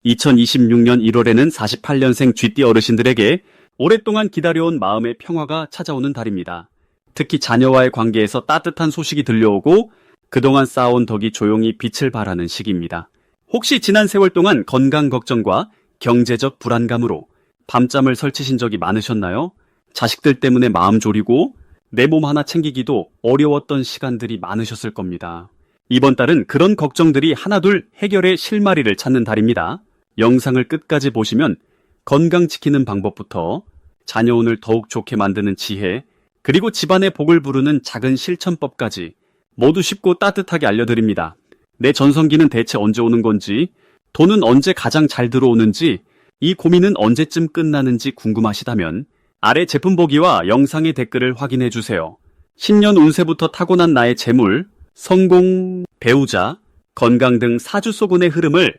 2026년 1월에는 48년생 쥐띠 어르신들에게 오랫동안 기다려온 마음의 평화가 찾아오는 달입니다. 특히 자녀와의 관계에서 따뜻한 소식이 들려오고 그동안 쌓아온 덕이 조용히 빛을 발하는 시기입니다. 혹시 지난 세월 동안 건강 걱정과 경제적 불안감으로 밤잠을 설치신 적이 많으셨나요? 자식들 때문에 마음 졸이고 내 몸 하나 챙기기도 어려웠던 시간들이 많으셨을 겁니다. 이번 달은 그런 걱정들이 하나둘 해결의 실마리를 찾는 달입니다. 영상을 끝까지 보시면 건강 지키는 방법부터 자녀 운을 더욱 좋게 만드는 지혜, 그리고 집안의 복을 부르는 작은 실천법까지 모두 쉽고 따뜻하게 알려드립니다. 내 전성기는 대체 언제 오는 건지, 돈은 언제 가장 잘 들어오는지, 이 고민은 언제쯤 끝나는지 궁금하시다면 아래 제품 보기와 영상의 댓글을 확인해 주세요. 신년 운세부터 타고난 나의 재물, 성공, 배우자, 건강 등 사주소군의 흐름을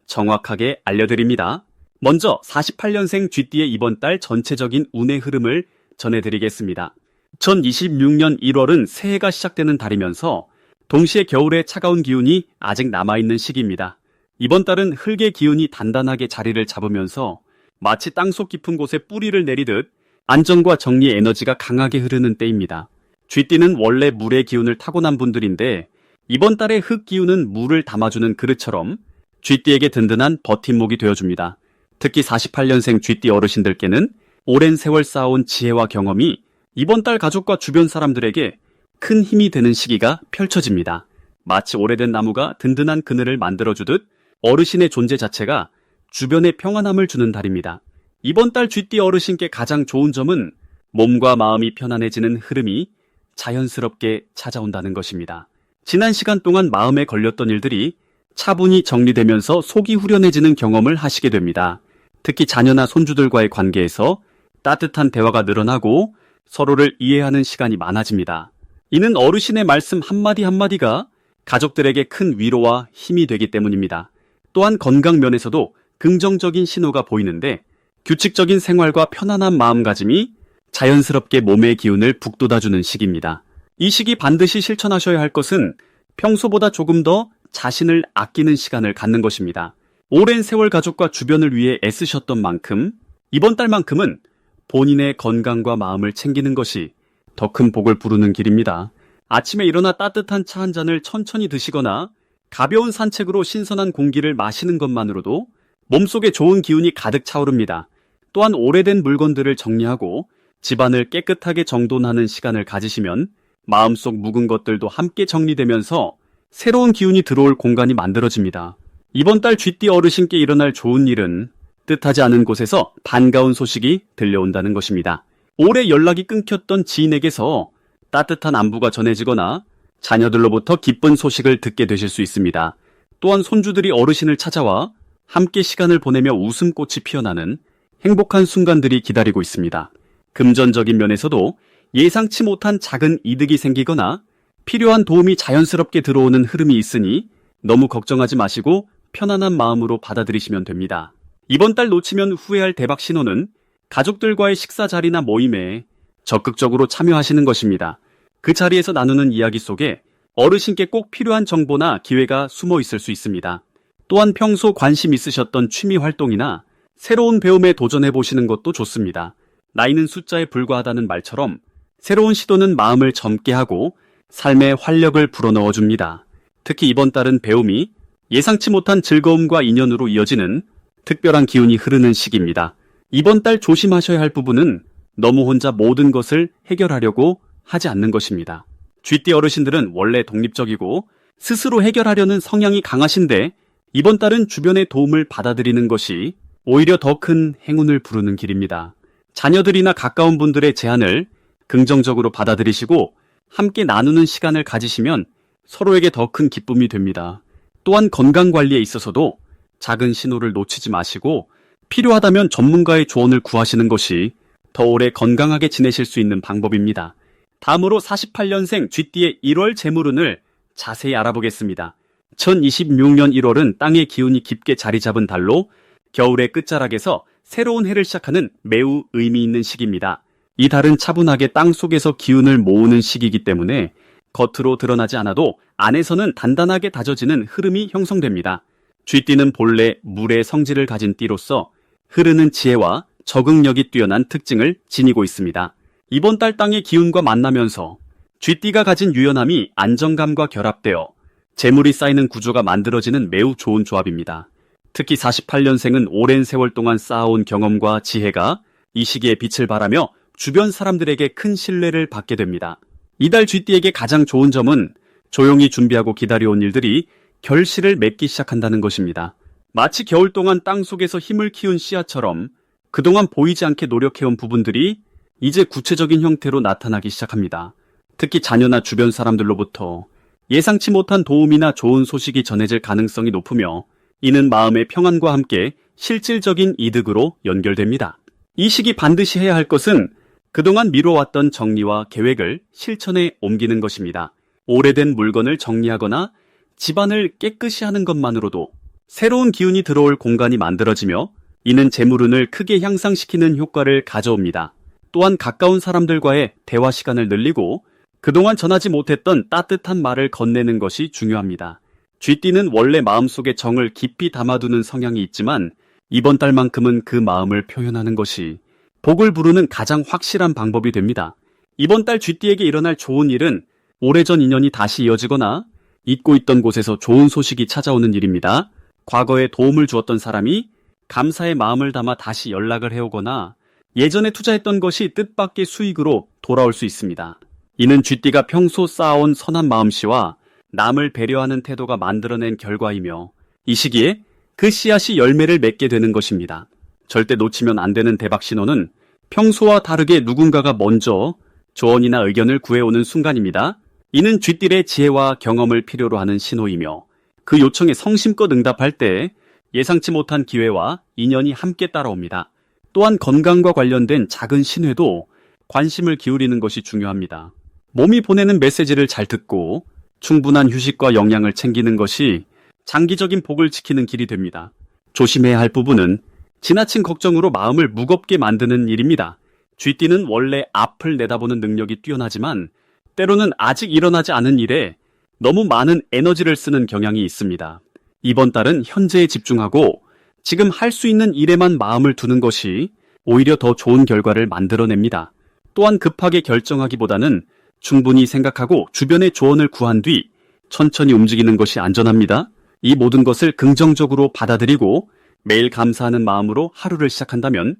정확하게 알려드립니다. 먼저 48년생 쥐띠의 이번 달 전체적인 운의 흐름을 전해드리겠습니다. 2026년 1월은 새해가 시작되는 달이면서 동시에 겨울의 차가운 기운이 아직 남아있는 시기입니다. 이번 달은 흙의 기운이 단단하게 자리를 잡으면서 마치 땅속 깊은 곳에 뿌리를 내리듯 안정과 정리의 에너지가 강하게 흐르는 때입니다. 쥐띠는 원래 물의 기운을 타고난 분들인데 이번 달의 흙 기운은 물을 담아주는 그릇처럼 쥐띠에게 든든한 버팀목이 되어줍니다. 특히 48년생 쥐띠 어르신들께는 오랜 세월 쌓아온 지혜와 경험이 이번 달 가족과 주변 사람들에게 큰 힘이 되는 시기가 펼쳐집니다. 마치 오래된 나무가 든든한 그늘을 만들어주듯 어르신의 존재 자체가 주변에 평안함을 주는 달입니다. 이번 달 쥐띠 어르신께 가장 좋은 점은 몸과 마음이 편안해지는 흐름이 자연스럽게 찾아온다는 것입니다. 지난 시간 동안 마음에 걸렸던 일들이 차분히 정리되면서 속이 후련해지는 경험을 하시게 됩니다. 특히 자녀나 손주들과의 관계에서 따뜻한 대화가 늘어나고 서로를 이해하는 시간이 많아집니다. 이는 어르신의 말씀 한마디 한마디가 가족들에게 큰 위로와 힘이 되기 때문입니다. 또한 건강 면에서도 긍정적인 신호가 보이는데 규칙적인 생활과 편안한 마음가짐이 자연스럽게 몸의 기운을 북돋아주는 시기입니다. 이 시기 반드시 실천하셔야 할 것은 평소보다 조금 더 자신을 아끼는 시간을 갖는 것입니다. 오랜 세월 가족과 주변을 위해 애쓰셨던 만큼 이번 달만큼은 본인의 건강과 마음을 챙기는 것이 더 큰 복을 부르는 길입니다. 아침에 일어나 따뜻한 차 한 잔을 천천히 드시거나 가벼운 산책으로 신선한 공기를 마시는 것만으로도 몸속에 좋은 기운이 가득 차오릅니다. 또한 오래된 물건들을 정리하고 집안을 깨끗하게 정돈하는 시간을 가지시면 마음속 묵은 것들도 함께 정리되면서 새로운 기운이 들어올 공간이 만들어집니다. 이번 달 쥐띠 어르신께 일어날 좋은 일은 뜻하지 않은 곳에서 반가운 소식이 들려온다는 것입니다. 오래 연락이 끊겼던 지인에게서 따뜻한 안부가 전해지거나 자녀들로부터 기쁜 소식을 듣게 되실 수 있습니다. 또한 손주들이 어르신을 찾아와 함께 시간을 보내며 웃음꽃이 피어나는 행복한 순간들이 기다리고 있습니다. 금전적인 면에서도 예상치 못한 작은 이득이 생기거나 필요한 도움이 자연스럽게 들어오는 흐름이 있으니 너무 걱정하지 마시고 편안한 마음으로 받아들이시면 됩니다. 이번 달 놓치면 후회할 대박 신호는 가족들과의 식사 자리나 모임에 적극적으로 참여하시는 것입니다. 그 자리에서 나누는 이야기 속에 어르신께 꼭 필요한 정보나 기회가 숨어 있을 수 있습니다. 또한 평소 관심 있으셨던 취미 활동이나 새로운 배움에 도전해보시는 것도 좋습니다. 나이는 숫자에 불과하다는 말처럼 새로운 시도는 마음을 젊게 하고 삶의 활력을 불어넣어줍니다. 특히 이번 달은 배움이 예상치 못한 즐거움과 인연으로 이어지는 특별한 기운이 흐르는 시기입니다. 이번 달 조심하셔야 할 부분은 너무 혼자 모든 것을 해결하려고 하지 않는 것입니다. 쥐띠 어르신들은 원래 독립적이고 스스로 해결하려는 성향이 강하신데 이번 달은 주변의 도움을 받아들이는 것이 오히려 더 큰 행운을 부르는 길입니다. 자녀들이나 가까운 분들의 제안을 긍정적으로 받아들이시고 함께 나누는 시간을 가지시면 서로에게 더 큰 기쁨이 됩니다. 또한 건강관리에 있어서도 작은 신호를 놓치지 마시고 필요하다면 전문가의 조언을 구하시는 것이 더 오래 건강하게 지내실 수 있는 방법입니다. 다음으로 48년생 쥐띠의 1월 재물운을 자세히 알아보겠습니다. 2026년 1월은 땅의 기운이 깊게 자리 잡은 달로 겨울의 끝자락에서 새로운 해를 시작하는 매우 의미 있는 시기입니다. 이 달은 차분하게 땅 속에서 기운을 모으는 시기이기 때문에 겉으로 드러나지 않아도 안에서는 단단하게 다져지는 흐름이 형성됩니다. 쥐띠는 본래 물의 성질을 가진 띠로서 흐르는 지혜와 적응력이 뛰어난 특징을 지니고 있습니다. 이번 달 땅의 기운과 만나면서 쥐띠가 가진 유연함이 안정감과 결합되어 재물이 쌓이는 구조가 만들어지는 매우 좋은 조합입니다. 특히 48년생은 오랜 세월 동안 쌓아온 경험과 지혜가 이 시기에 빛을 발하며 주변 사람들에게 큰 신뢰를 받게 됩니다. 이달 쥐띠에게 가장 좋은 점은 조용히 준비하고 기다려온 일들이 결실을 맺기 시작한다는 것입니다. 마치 겨울 동안 땅 속에서 힘을 키운 씨앗처럼 그동안 보이지 않게 노력해온 부분들이 이제 구체적인 형태로 나타나기 시작합니다. 특히 자녀나 주변 사람들로부터 예상치 못한 도움이나 좋은 소식이 전해질 가능성이 높으며 이는 마음의 평안과 함께 실질적인 이득으로 연결됩니다. 이 시기 반드시 해야 할 것은 그동안 미뤄왔던 정리와 계획을 실천에 옮기는 것입니다. 오래된 물건을 정리하거나 집안을 깨끗이 하는 것만으로도 새로운 기운이 들어올 공간이 만들어지며 이는 재물운을 크게 향상시키는 효과를 가져옵니다. 또한 가까운 사람들과의 대화 시간을 늘리고 그동안 전하지 못했던 따뜻한 말을 건네는 것이 중요합니다. 쥐띠는 원래 마음속에 정을 깊이 담아두는 성향이 있지만 이번 달만큼은 그 마음을 표현하는 것이 복을 부르는 가장 확실한 방법이 됩니다. 이번 달 쥐띠에게 일어날 좋은 일은 오래전 인연이 다시 이어지거나 잊고 있던 곳에서 좋은 소식이 찾아오는 일입니다. 과거에 도움을 주었던 사람이 감사의 마음을 담아 다시 연락을 해오거나 예전에 투자했던 것이 뜻밖의 수익으로 돌아올 수 있습니다. 이는 쥐띠가 평소 쌓아온 선한 마음씨와 남을 배려하는 태도가 만들어낸 결과이며 이 시기에 그 씨앗이 열매를 맺게 되는 것입니다. 절대 놓치면 안 되는 대박 신호는 평소와 다르게 누군가가 먼저 조언이나 의견을 구해오는 순간입니다. 이는 쥐띠의 지혜와 경험을 필요로 하는 신호이며 그 요청에 성심껏 응답할 때 예상치 못한 기회와 인연이 함께 따라옵니다. 또한 건강과 관련된 작은 신회도 관심을 기울이는 것이 중요합니다. 몸이 보내는 메시지를 잘 듣고 충분한 휴식과 영양을 챙기는 것이 장기적인 복을 지키는 길이 됩니다. 조심해야 할 부분은 지나친 걱정으로 마음을 무겁게 만드는 일입니다. 쥐띠는 원래 앞을 내다보는 능력이 뛰어나지만 때로는 아직 일어나지 않은 일에 너무 많은 에너지를 쓰는 경향이 있습니다. 이번 달은 현재에 집중하고 지금 할 수 있는 일에만 마음을 두는 것이 오히려 더 좋은 결과를 만들어냅니다. 또한 급하게 결정하기보다는 충분히 생각하고 주변의 조언을 구한 뒤 천천히 움직이는 것이 안전합니다. 이 모든 것을 긍정적으로 받아들이고 매일 감사하는 마음으로 하루를 시작한다면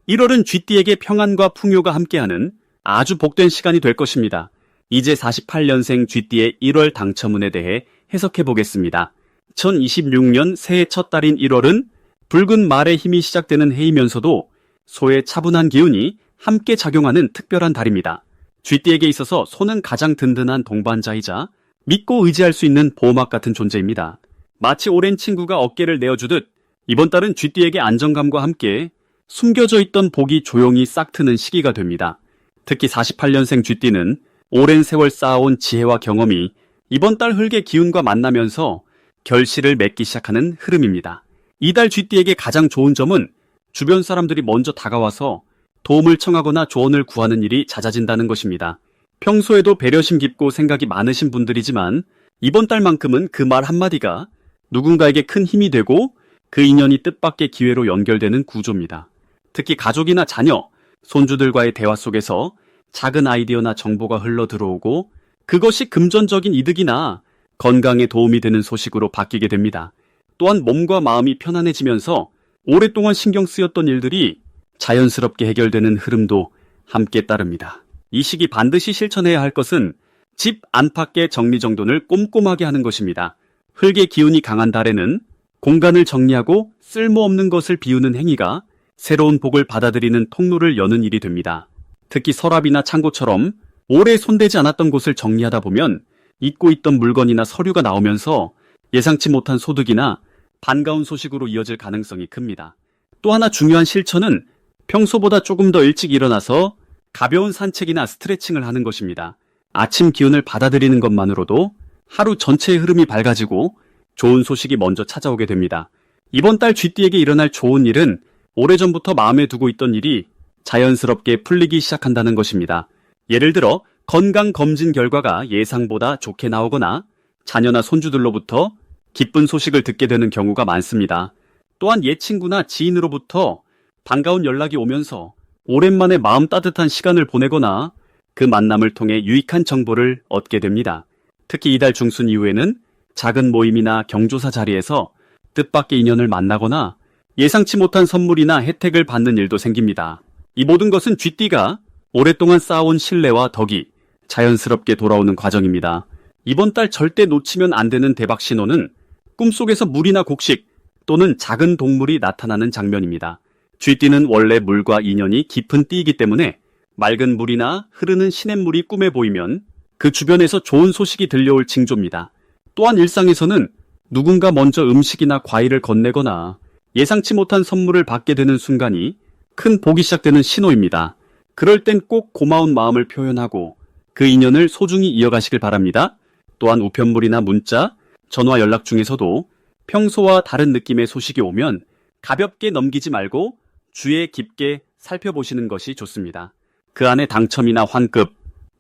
1월은 쥐띠에게 평안과 풍요가 함께하는 아주 복된 시간이 될 것입니다. 이제 48년생 쥐띠의 1월 당첨운에 대해 해석해 보겠습니다. 2026년 새해 첫 달인 1월은 붉은 말의 힘이 시작되는 해이면서도 소의 차분한 기운이 함께 작용하는 특별한 달입니다. 쥐띠에게 있어서 소는 가장 든든한 동반자이자 믿고 의지할 수 있는 보호막 같은 존재입니다. 마치 오랜 친구가 어깨를 내어주듯 이번 달은 쥐띠에게 안정감과 함께 숨겨져 있던 복이 조용히 싹 트는 시기가 됩니다. 특히 48년생 쥐띠는 오랜 세월 쌓아온 지혜와 경험이 이번 달 흙의 기운과 만나면서 결실을 맺기 시작하는 흐름입니다. 이달 쥐띠에게 가장 좋은 점은 주변 사람들이 먼저 다가와서 도움을 청하거나 조언을 구하는 일이 잦아진다는 것입니다. 평소에도 배려심 깊고 생각이 많으신 분들이지만 이번 달만큼은 그 말 한마디가 누군가에게 큰 힘이 되고 그 인연이 뜻밖의 기회로 연결되는 구조입니다. 특히 가족이나 자녀, 손주들과의 대화 속에서 작은 아이디어나 정보가 흘러 들어오고 그것이 금전적인 이득이나 건강에 도움이 되는 소식으로 바뀌게 됩니다. 또한 몸과 마음이 편안해지면서 오랫동안 신경 쓰였던 일들이 자연스럽게 해결되는 흐름도 함께 따릅니다. 이 시기 반드시 실천해야 할 것은 집 안팎의 정리정돈을 꼼꼼하게 하는 것입니다. 흙의 기운이 강한 달에는 공간을 정리하고 쓸모없는 것을 비우는 행위가 새로운 복을 받아들이는 통로를 여는 일이 됩니다. 특히 서랍이나 창고처럼 오래 손대지 않았던 곳을 정리하다 보면 잊고 있던 물건이나 서류가 나오면서 예상치 못한 소득이나 반가운 소식으로 이어질 가능성이 큽니다. 또 하나 중요한 실천은 평소보다 조금 더 일찍 일어나서 가벼운 산책이나 스트레칭을 하는 것입니다. 아침 기운을 받아들이는 것만으로도 하루 전체의 흐름이 밝아지고 좋은 소식이 먼저 찾아오게 됩니다. 이번 달 쥐띠에게 일어날 좋은 일은 오래전부터 마음에 두고 있던 일이 자연스럽게 풀리기 시작한다는 것입니다. 예를 들어 건강검진 결과가 예상보다 좋게 나오거나 자녀나 손주들로부터 기쁜 소식을 듣게 되는 경우가 많습니다. 또한 옛 친구나 지인으로부터 반가운 연락이 오면서 오랜만에 마음 따뜻한 시간을 보내거나 그 만남을 통해 유익한 정보를 얻게 됩니다. 특히 이달 중순 이후에는 작은 모임이나 경조사 자리에서 뜻밖의 인연을 만나거나 예상치 못한 선물이나 혜택을 받는 일도 생깁니다. 이 모든 것은 쥐띠가 오랫동안 쌓아온 신뢰와 덕이 자연스럽게 돌아오는 과정입니다. 이번 달 절대 놓치면 안 되는 대박 신호는 꿈속에서 물이나 곡식 또는 작은 동물이 나타나는 장면입니다. 쥐띠는 원래 물과 인연이 깊은 띠이기 때문에 맑은 물이나 흐르는 시냇물이 꿈에 보이면 그 주변에서 좋은 소식이 들려올 징조입니다. 또한 일상에서는 누군가 먼저 음식이나 과일을 건네거나 예상치 못한 선물을 받게 되는 순간이 큰 복이 시작되는 신호입니다. 그럴 땐 꼭 고마운 마음을 표현하고 그 인연을 소중히 이어가시길 바랍니다. 또한 우편물이나 문자, 전화 연락 중에서도 평소와 다른 느낌의 소식이 오면 가볍게 넘기지 말고 주의 깊게 살펴보시는 것이 좋습니다. 그 안에 당첨이나 환급,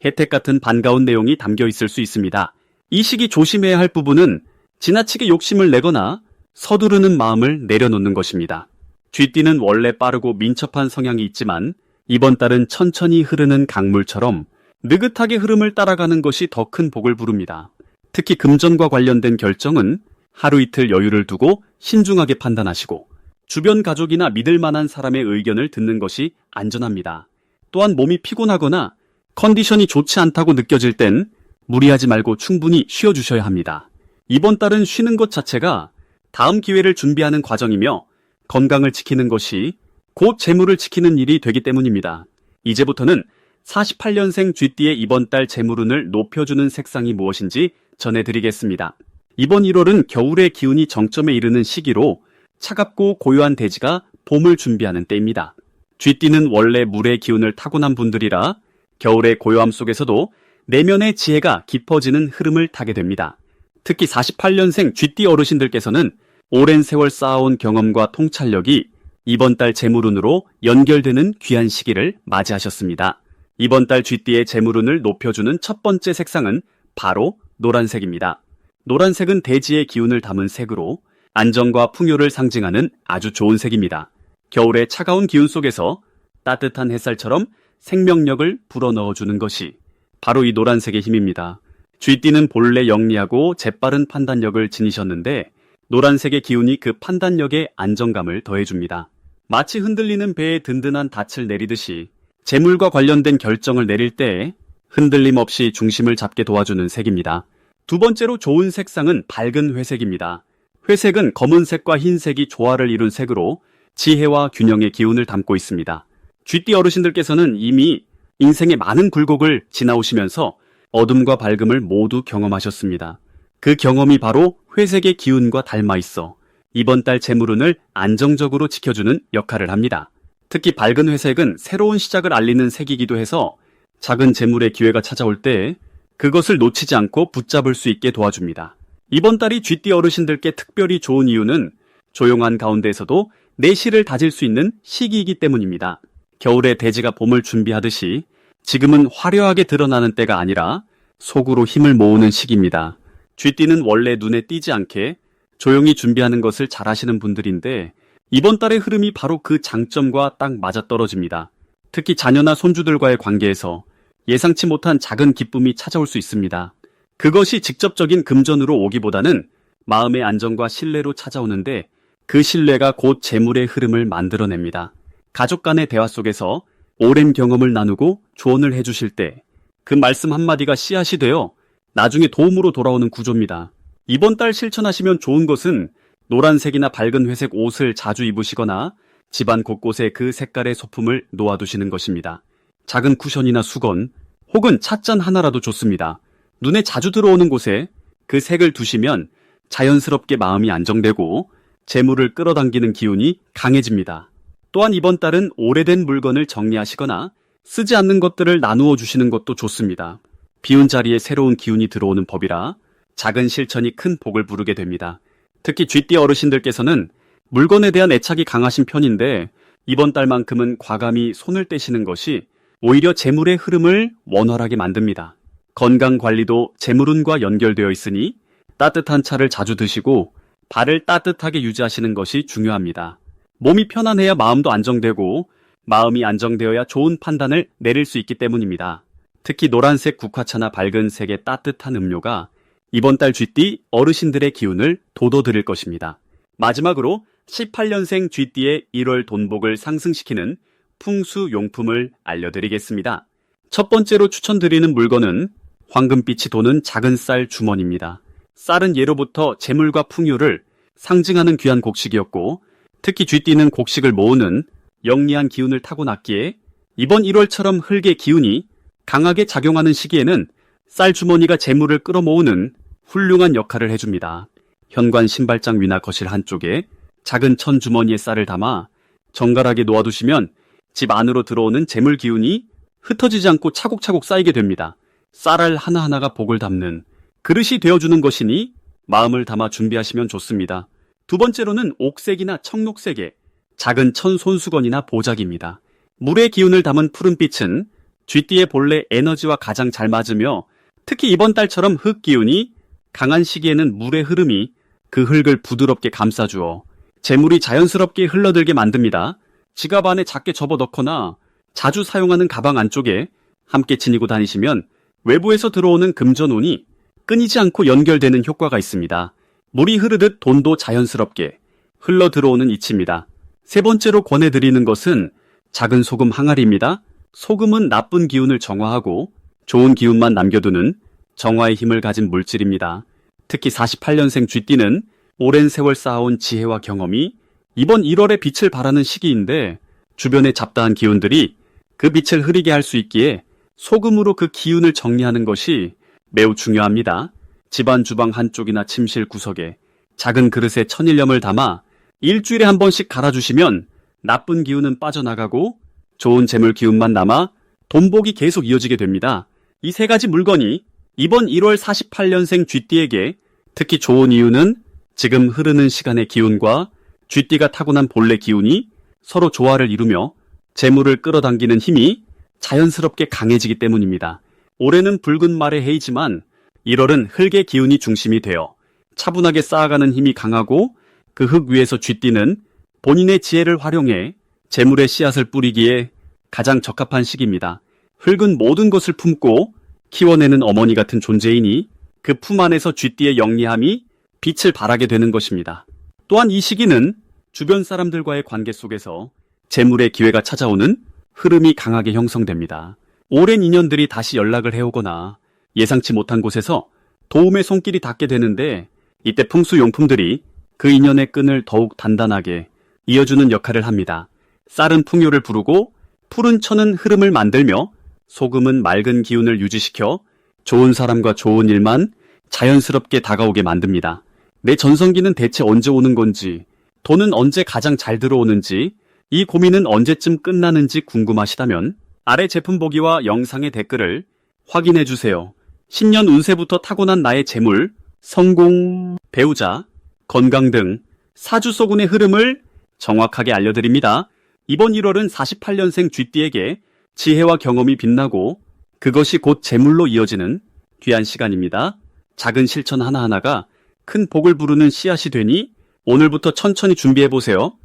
혜택 같은 반가운 내용이 담겨 있을 수 있습니다. 이 시기 조심해야 할 부분은 지나치게 욕심을 내거나 서두르는 마음을 내려놓는 것입니다. 쥐띠는 원래 빠르고 민첩한 성향이 있지만 이번 달은 천천히 흐르는 강물처럼 느긋하게 흐름을 따라가는 것이 더 큰 복을 부릅니다. 특히 금전과 관련된 결정은 하루 이틀 여유를 두고 신중하게 판단하시고 주변 가족이나 믿을 만한 사람의 의견을 듣는 것이 안전합니다. 또한 몸이 피곤하거나 컨디션이 좋지 않다고 느껴질 땐 무리하지 말고 충분히 쉬어주셔야 합니다. 이번 달은 쉬는 것 자체가 다음 기회를 준비하는 과정이며 건강을 지키는 것이 곧 재물을 지키는 일이 되기 때문입니다. 이제부터는 48년생 쥐띠의 이번 달 재물운을 높여주는 색상이 무엇인지 전해드리겠습니다. 이번 1월은 겨울의 기운이 정점에 이르는 시기로 차갑고 고요한 대지가 봄을 준비하는 때입니다. 쥐띠는 원래 물의 기운을 타고난 분들이라 겨울의 고요함 속에서도 내면의 지혜가 깊어지는 흐름을 타게 됩니다. 특히 48년생 쥐띠 어르신들께서는 오랜 세월 쌓아온 경험과 통찰력이 이번 달 재물운으로 연결되는 귀한 시기를 맞이하셨습니다. 이번 달 쥐띠의 재물운을 높여주는 첫 번째 색상은 바로 노란색입니다. 노란색은 대지의 기운을 담은 색으로 안정과 풍요를 상징하는 아주 좋은 색입니다. 겨울의 차가운 기운 속에서 따뜻한 햇살처럼 생명력을 불어넣어주는 것이 바로 이 노란색의 힘입니다. 쥐띠는 본래 영리하고 재빠른 판단력을 지니셨는데 노란색의 기운이 그 판단력에 안정감을 더해줍니다. 마치 흔들리는 배에 든든한 닻을 내리듯이 재물과 관련된 결정을 내릴 때 흔들림 없이 중심을 잡게 도와주는 색입니다. 두 번째로 좋은 색상은 밝은 회색입니다. 회색은 검은색과 흰색이 조화를 이룬 색으로 지혜와 균형의 기운을 담고 있습니다. 쥐띠 어르신들께서는 이미 인생의 많은 굴곡을 지나오시면서 어둠과 밝음을 모두 경험하셨습니다. 그 경험이 바로 회색의 기운과 닮아 있어 이번 달 재물운을 안정적으로 지켜주는 역할을 합니다. 특히 밝은 회색은 새로운 시작을 알리는 색이기도 해서 작은 재물의 기회가 찾아올 때 그것을 놓치지 않고 붙잡을 수 있게 도와줍니다. 이번 달이 쥐띠 어르신들께 특별히 좋은 이유는 조용한 가운데에서도 내실을 다질 수 있는 시기이기 때문입니다. 겨울에 대지가 봄을 준비하듯이 지금은 화려하게 드러나는 때가 아니라 속으로 힘을 모으는 시기입니다. 쥐띠는 원래 눈에 띄지 않게 조용히 준비하는 것을 잘하시는 분들인데 이번 달의 흐름이 바로 그 장점과 딱 맞아떨어집니다. 특히 자녀나 손주들과의 관계에서 예상치 못한 작은 기쁨이 찾아올 수 있습니다. 그것이 직접적인 금전으로 오기보다는 마음의 안정과 신뢰로 찾아오는데 그 신뢰가 곧 재물의 흐름을 만들어냅니다. 가족 간의 대화 속에서 오랜 경험을 나누고 조언을 해주실 때 그 말씀 한마디가 씨앗이 되어 나중에 도움으로 돌아오는 구조입니다. 이번 달 실천하시면 좋은 것은 노란색이나 밝은 회색 옷을 자주 입으시거나 집안 곳곳에 그 색깔의 소품을 놓아두시는 것입니다. 작은 쿠션이나 수건 혹은 찻잔 하나라도 좋습니다. 눈에 자주 들어오는 곳에 그 색을 두시면 자연스럽게 마음이 안정되고 재물을 끌어당기는 기운이 강해집니다. 또한 이번 달은 오래된 물건을 정리하시거나 쓰지 않는 것들을 나누어 주시는 것도 좋습니다. 비운 자리에 새로운 기운이 들어오는 법이라 작은 실천이 큰 복을 부르게 됩니다. 특히 쥐띠 어르신들께서는 물건에 대한 애착이 강하신 편인데 이번 달만큼은 과감히 손을 떼시는 것이 오히려 재물의 흐름을 원활하게 만듭니다. 건강 관리도 재물운과 연결되어 있으니 따뜻한 차를 자주 드시고 발을 따뜻하게 유지하시는 것이 중요합니다. 몸이 편안해야 마음도 안정되고 마음이 안정되어야 좋은 판단을 내릴 수 있기 때문입니다. 특히 노란색 국화차나 밝은 색의 따뜻한 음료가 이번 달 쥐띠 어르신들의 기운을 돋워드릴 것입니다. 마지막으로 18년생 쥐띠의 1월 돈복을 상승시키는 풍수용품을 알려드리겠습니다. 첫 번째로 추천드리는 물건은 황금빛이 도는 작은 쌀 주머니입니다. 쌀은 예로부터 재물과 풍요를 상징하는 귀한 곡식이었고 특히 쥐띠는 곡식을 모으는 영리한 기운을 타고났기에 이번 1월처럼 흙의 기운이 강하게 작용하는 시기에는 쌀 주머니가 재물을 끌어모으는 훌륭한 역할을 해줍니다. 현관 신발장 위나 거실 한쪽에 작은 천 주머니에 쌀을 담아 정갈하게 놓아두시면 집 안으로 들어오는 재물 기운이 흩어지지 않고 차곡차곡 쌓이게 됩니다. 쌀알 하나하나가 복을 담는 그릇이 되어주는 것이니 마음을 담아 준비하시면 좋습니다. 두 번째로는 옥색이나 청록색의 작은 천 손수건이나 보자기입니다. 물의 기운을 담은 푸른빛은 쥐띠의 본래 에너지와 가장 잘 맞으며 특히 이번 달처럼 흙 기운이 강한 시기에는 물의 흐름이 그 흙을 부드럽게 감싸주어 재물이 자연스럽게 흘러들게 만듭니다. 지갑 안에 작게 접어넣거나 자주 사용하는 가방 안쪽에 함께 지니고 다니시면 외부에서 들어오는 금전운이 끊이지 않고 연결되는 효과가 있습니다. 물이 흐르듯 돈도 자연스럽게 흘러 들어오는 이치입니다. 세 번째로 권해드리는 것은 작은 소금 항아리입니다. 소금은 나쁜 기운을 정화하고 좋은 기운만 남겨두는 정화의 힘을 가진 물질입니다. 특히 48년생 쥐띠는 오랜 세월 쌓아온 지혜와 경험이 이번 1월에 빛을 발하는 시기인데 주변의 잡다한 기운들이 그 빛을 흐리게 할 수 있기에 소금으로 그 기운을 정리하는 것이 매우 중요합니다. 집안 주방 한쪽이나 침실 구석에 작은 그릇에 천일염을 담아 일주일에 한 번씩 갈아주시면 나쁜 기운은 빠져나가고 좋은 재물 기운만 남아 돈복이 계속 이어지게 됩니다. 이 세 가지 물건이 이번 1월 48년생 쥐띠에게 특히 좋은 이유는 지금 흐르는 시간의 기운과 쥐띠가 타고난 본래 기운이 서로 조화를 이루며 재물을 끌어당기는 힘이 자연스럽게 강해지기 때문입니다. 올해는 붉은 말의 해이지만 1월은 흙의 기운이 중심이 되어 차분하게 쌓아가는 힘이 강하고 그 흙 위에서 쥐띠는 본인의 지혜를 활용해 재물의 씨앗을 뿌리기에 가장 적합한 시기입니다. 흙은 모든 것을 품고 키워내는 어머니 같은 존재이니 그 품 안에서 쥐띠의 영리함이 빛을 발하게 되는 것입니다. 또한 이 시기는 주변 사람들과의 관계 속에서 재물의 기회가 찾아오는 흐름이 강하게 형성됩니다. 오랜 인연들이 다시 연락을 해오거나 예상치 못한 곳에서 도움의 손길이 닿게 되는데 이때 풍수용품들이 그 인연의 끈을 더욱 단단하게 이어주는 역할을 합니다. 쌀은 풍요를 부르고 푸른 천은 흐름을 만들며 소금은 맑은 기운을 유지시켜 좋은 사람과 좋은 일만 자연스럽게 다가오게 만듭니다. 내 전성기는 대체 언제 오는 건지, 돈은 언제 가장 잘 들어오는지, 이 고민은 언제쯤 끝나는지 궁금하시다면 아래 제품 보기와 영상의 댓글을 확인해 주세요. 신년 운세부터 타고난 나의 재물, 성공, 배우자, 건강 등 사주서군의 흐름을 정확하게 알려드립니다. 이번 1월은 48년생 쥐띠에게 지혜와 경험이 빛나고 그것이 곧 재물로 이어지는 귀한 시간입니다. 작은 실천 하나하나가 큰 복을 부르는 씨앗이 되니 오늘부터 천천히 준비해보세요.